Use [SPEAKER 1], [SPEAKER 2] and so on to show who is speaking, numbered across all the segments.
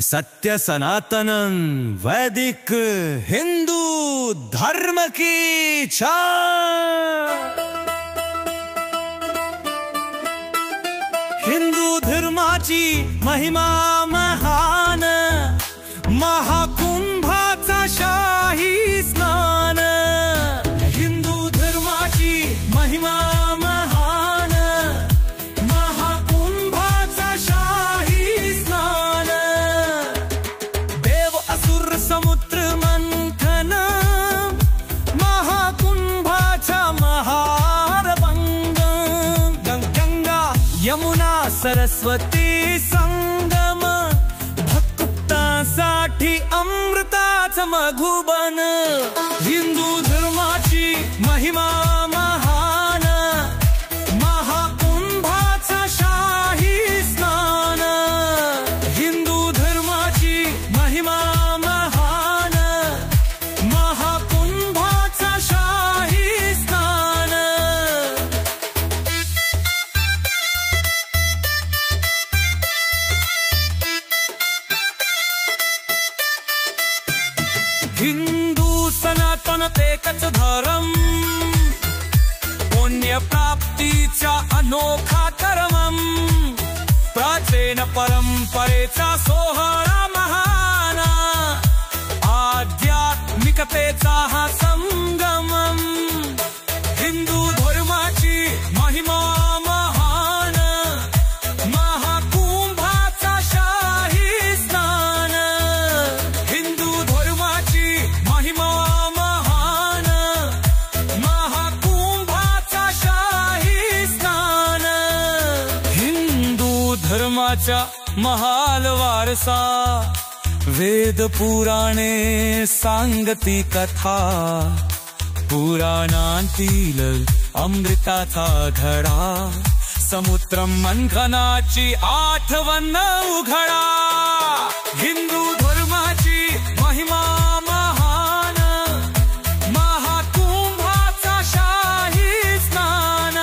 [SPEAKER 1] सत्य सनातन वैदिक हिंदू धर्म की छाप। हिंदू धर्माची महिमा महान, महाकुंभाचा शाही स्नान। हिंदू धर्माची महिमा महान, महाकुंभाचा शाही स्नान। देव असुर समुद्र मंथन, महाकुंभाचा महार भंग। गंगा यमुना सरस्वती संगम, भक्तांसाठी अमृताचं मधुबन। हिंदू धर्माची महिमा महान, महाकुंभाचा शाही स्नान। हिंदू धर्माची महिमा महान, महाकुंभाचा शाही स्नान। हिंदू सनातन एकच धर्म, पुण्य प्राप्तीचा अनोखा कर्म। प्राचीन परंपरेचा सोहळा महान, आध्यात्मिकतेचा हा संगम। हिंदू धर्माची महिमा महान, महाकुंभाचा शाही स्नान। हिंदू धर्माची महिमा महान, महाकुंभाचा शाही स्नान। हिंदू धर्माचा महाल वारसा, वेद पुराणे सांगती कथा। पुराणांतील अमृताचा धडा, समुद्र मंथनाची आठवण उघडा। हिंदू धर्माची महिमा महान, महाकुंभाचा शाही स्नान।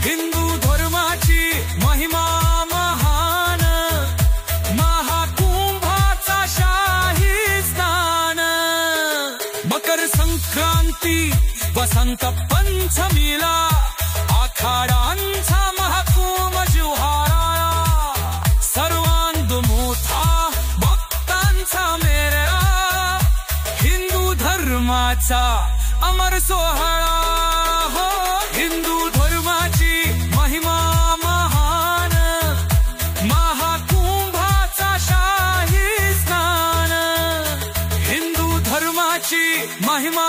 [SPEAKER 1] हिंदू धर्माची महिमा महान, महाकुंभाचा शाही स्नान। मकर संक्रांती वसंत पंचमीला, आखाड्यांचा महाकुंभ जुहारा। सर्वांदू मोठा भक्तांचा मेळा, हिंदू धर्माचा अमर सोहळा। हो हिंदू धर्माची महिमा महान, महाकुंभाचा शाही स्नान। हिंदू धर्माची महिमा